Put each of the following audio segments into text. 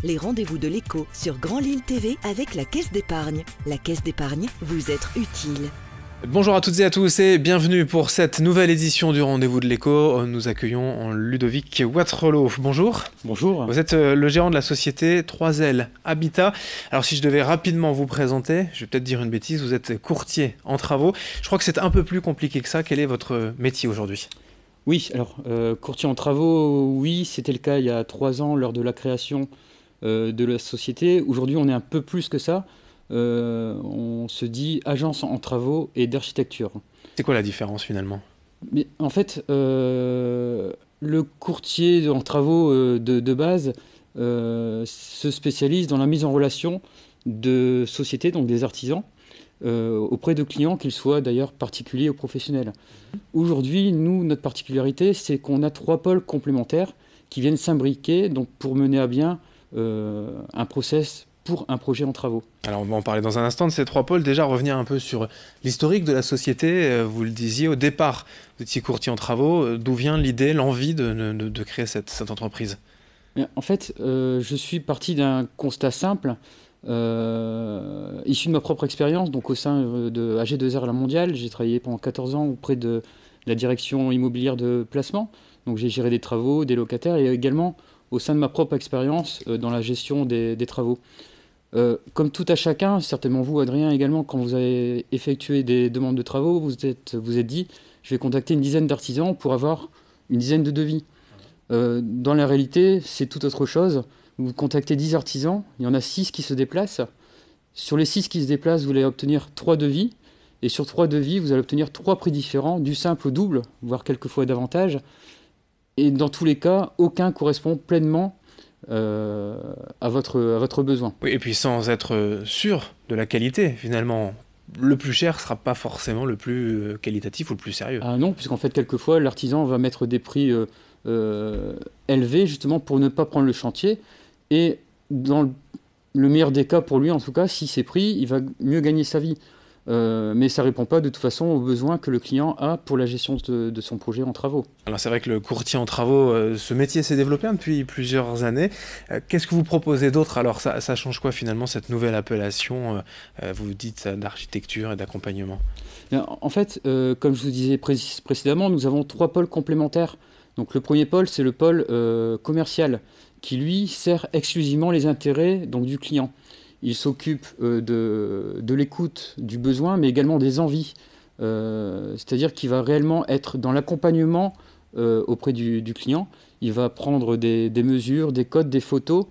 les rendez-vous de l'écho sur Grand Lille TV avec la Caisse d'épargne. La Caisse d'épargne, vous être utile. Bonjour à toutes et à tous et bienvenue pour cette nouvelle édition du Rendez-vous de l'écho. Nous accueillons Ludovic Watrelot. Bonjour. Bonjour. Vous êtes le gérant de la société 3L Habitat. Alors si je devais rapidement vous présenter, je vais peut-être dire une bêtise, vous êtes courtier en travaux. Je crois que c'est un peu plus compliqué que ça. Quel est votre métier aujourd'hui ? Oui, alors courtier en travaux, oui, c'était le cas il y a 3 ans lors de la création de la société. Aujourd'hui, on est un peu plus que ça. On se dit agence en travaux et d'architecture. C'est quoi la différence finalement ? Mais en fait, le courtier en travaux de base se spécialise dans la mise en relation de sociétés, donc des artisans, auprès de clients, qu'ils soient d'ailleurs particuliers ou professionnels. Aujourd'hui, nous, notre particularité, c'est qu'on a 3 pôles complémentaires qui viennent s'imbriquer donc, pour mener à bien un process pour un projet en travaux. Alors on va en parler dans un instant de ces 3 pôles. Déjà revenir un peu sur l'historique de la société. Vous le disiez au départ, vous étiez courtier en travaux. D'où vient l'idée, l'envie de créer cette entreprise ? En fait, je suis parti d'un constat simple, issu de ma propre expérience. Donc au sein de AG2R La Mondiale, j'ai travaillé pendant 14 ans auprès de la direction immobilière de placement. Donc j'ai géré des travaux, des locataires et également au sein de ma propre expérience dans la gestion des travaux. Comme tout à chacun, certainement vous, Adrien, également, quand vous avez effectué des demandes de travaux, vous êtes dit, je vais contacter une dizaine d'artisans pour avoir une dizaine de devis. Dans la réalité, c'est tout autre chose. Vous contactez 10 artisans, il y en a 6 qui se déplacent. Sur les 6 qui se déplacent, vous allez obtenir 3 devis. Et sur 3 devis, vous allez obtenir 3 prix différents, du simple au double, voire quelquefois davantage. Et dans tous les cas, aucun correspond pleinement à votre besoin. Oui, et puis sans être sûr de la qualité, finalement, le plus cher ne sera pas forcément le plus qualitatif ou le plus sérieux. Ah non, puisqu'en fait, quelquefois, l'artisan va mettre des prix élevés, justement, pour ne pas prendre le chantier. Et dans le meilleur des cas, pour lui, en tout cas, si c'est pris, il va mieux gagner sa vie. Mais ça ne répond pas de toute façon aux besoins que le client a pour la gestion de son projet en travaux. Alors c'est vrai que le courtier en travaux, ce métier s'est développé depuis plusieurs années. Qu'est-ce que vous proposez d'autre ? Alors ça change quoi finalement cette nouvelle appellation, vous dites d'architecture et d'accompagnement ? En fait, comme je vous disais précédemment, nous avons 3 pôles complémentaires. Donc le premier pôle, c'est le pôle commercial, qui lui sert exclusivement les intérêts donc, du client. Il s'occupe de l'écoute du besoin, mais également des envies. C'est-à-dire qu'il va réellement être dans l'accompagnement auprès du client. Il va prendre des mesures, des codes, des photos,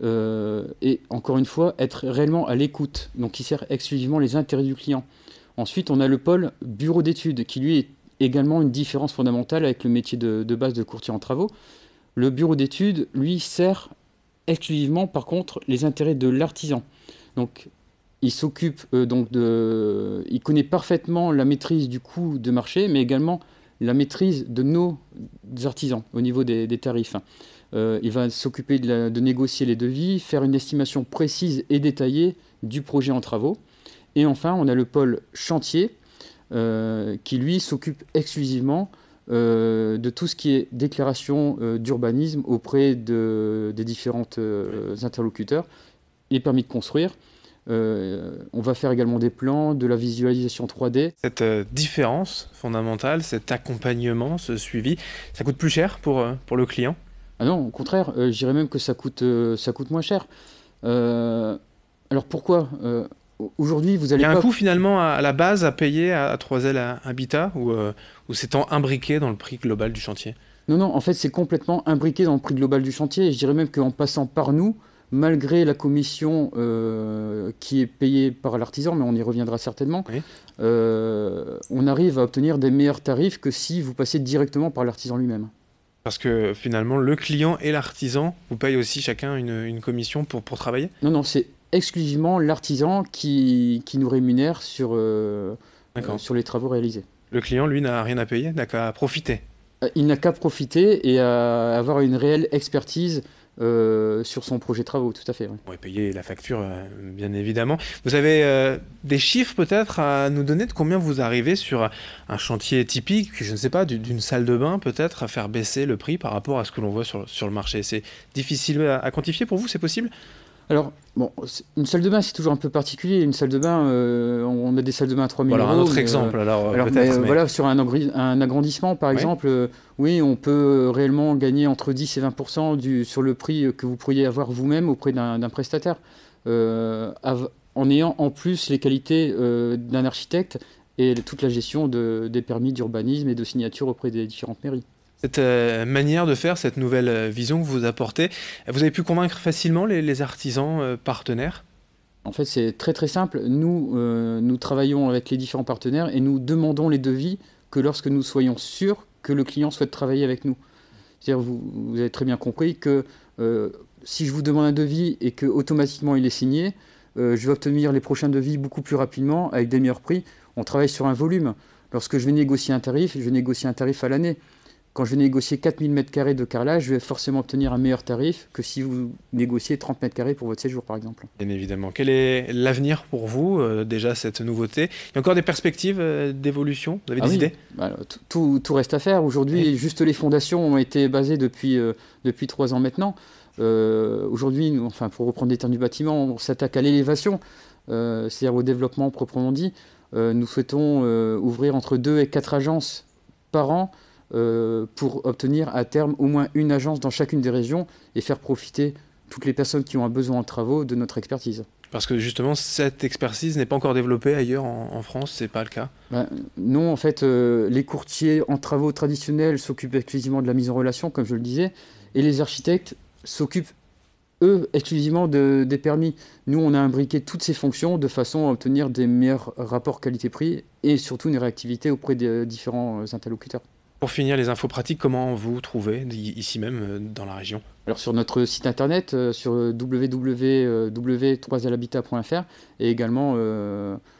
et encore une fois, être réellement à l'écoute. Donc il sert exclusivement les intérêts du client. Ensuite, on a le pôle bureau d'études, qui lui est également une différence fondamentale avec le métier de base de courtier en travaux. Le bureau d'études, lui, sert exclusivement, par contre, les intérêts de l'artisan. Donc, il s'occupe il connaît parfaitement la maîtrise du coût de marché, mais également la maîtrise de nos artisans au niveau des tarifs. Il va s'occuper de négocier les devis, faire une estimation précise et détaillée du projet en travaux. Et enfin, on a le pôle chantier, qui lui s'occupe exclusivement de tout ce qui est déclaration d'urbanisme auprès des différents interlocuteurs, les permis de construire. On va faire également des plans, de la visualisation 3D. Cette différence fondamentale, cet accompagnement, ce suivi, ça coûte plus cher pour le client ? Ah non, au contraire, je dirais même que ça coûte moins cher. Alors pourquoi aujourd'hui, vous allez. Il y a un coût finalement à la base à payer à 3L Habitat ou c'est imbriqué dans le prix global du chantier ? Non, en fait, c'est complètement imbriqué dans le prix global du chantier. Et je dirais même qu'en passant par nous, malgré la commission qui est payée par l'artisan, mais on y reviendra certainement, oui. On arrive à obtenir des meilleurs tarifs que si vous passez directement par l'artisan lui-même. Parce que finalement, le client et l'artisan vous payent aussi chacun une commission pour travailler ? Non, c'est exclusivement l'artisan qui nous rémunère sur les travaux réalisés. Le client, lui, n'a rien à payer, n'a qu'à profiter. Il n'a qu'à profiter et à avoir une réelle expertise sur son projet de travaux, tout à fait. Ouais. On va payer la facture, bien évidemment. Vous avez des chiffres peut-être à nous donner de combien vous arrivez sur un chantier typique, je ne sais pas, d'une salle de bain peut-être, à faire baisser le prix par rapport à ce que l'on voit sur le marché. C'est difficile à quantifier pour vous, c'est possible? Alors, bon, une salle de bain, c'est toujours un peu particulier. Une salle de bain, on a des salles de bain à 3 000 Voilà, euros. un autre exemple, alors peut-être. Mais... Voilà, sur un agrandissement, par exemple, oui, on peut réellement gagner entre 10 et 20% sur le prix que vous pourriez avoir vous-même auprès d'un prestataire, en ayant en plus les qualités d'un architecte et toute la gestion des permis d'urbanisme et de signature auprès des différentes mairies. Cette manière de faire, cette nouvelle vision que vous apportez, vous avez pu convaincre facilement les artisans partenaires? En fait, c'est très très simple. Nous travaillons avec les différents partenaires et nous demandons les devis que lorsque nous soyons sûrs que le client souhaite travailler avec nous. C'est-à-dire, vous avez très bien compris que si je vous demande un devis et que automatiquement il est signé, je vais obtenir les prochains devis beaucoup plus rapidement avec des meilleurs prix. On travaille sur un volume. Lorsque je vais négocier un tarif, je négocie un tarif à l'année. Quand je vais négocier 4000 m² de carrelage, je vais forcément obtenir un meilleur tarif que si vous négociez 30 m² pour votre séjour, par exemple. Bien évidemment. Quel est l'avenir pour vous, déjà, cette nouveauté? Il y a encore des perspectives d'évolution? Vous avez des idées? Tout reste à faire. Aujourd'hui, juste les fondations ont été basées depuis 3 ans maintenant. Aujourd'hui, enfin, pour reprendre les termes du bâtiment, on s'attaque à l'élévation, c'est-à-dire au développement proprement dit. Nous souhaitons ouvrir entre 2 et 4 agences par an, pour obtenir à terme au moins une agence dans chacune des régions et faire profiter toutes les personnes qui ont un besoin en travaux de notre expertise. Parce que justement, cette expertise n'est pas encore développée ailleurs en France, c'est pas le cas? Non, en fait, les courtiers en travaux traditionnels s'occupent exclusivement de la mise en relation, comme je le disais, et les architectes s'occupent, eux, exclusivement des permis. Nous, on a imbriqué toutes ces fonctions de façon à obtenir des meilleurs rapports qualité-prix et surtout une réactivité auprès des différents interlocuteurs. Pour finir, les infos pratiques, comment vous trouvez ici même dans la région? Alors sur notre site internet, sur www.3lhabitat.fr et également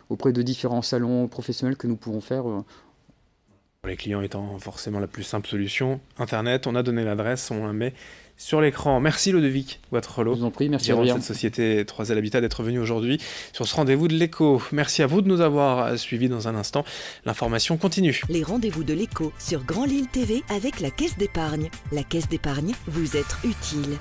auprès de différents salons professionnels que nous pouvons faire. Pour les clients étant forcément la plus simple solution, internet, on a donné l'adresse, on la met sur l'écran. Merci Ludovic Waterloo. Je vous en prie, merci de cette société 3L Habitat d'être venu aujourd'hui sur ce rendez-vous de l'écho. Merci à vous de nous avoir suivis. Dans un instant. L'information continue. Les rendez-vous de l'écho sur Grand Lille TV avec la Caisse d'épargne. La Caisse d'épargne, vous êtes utile.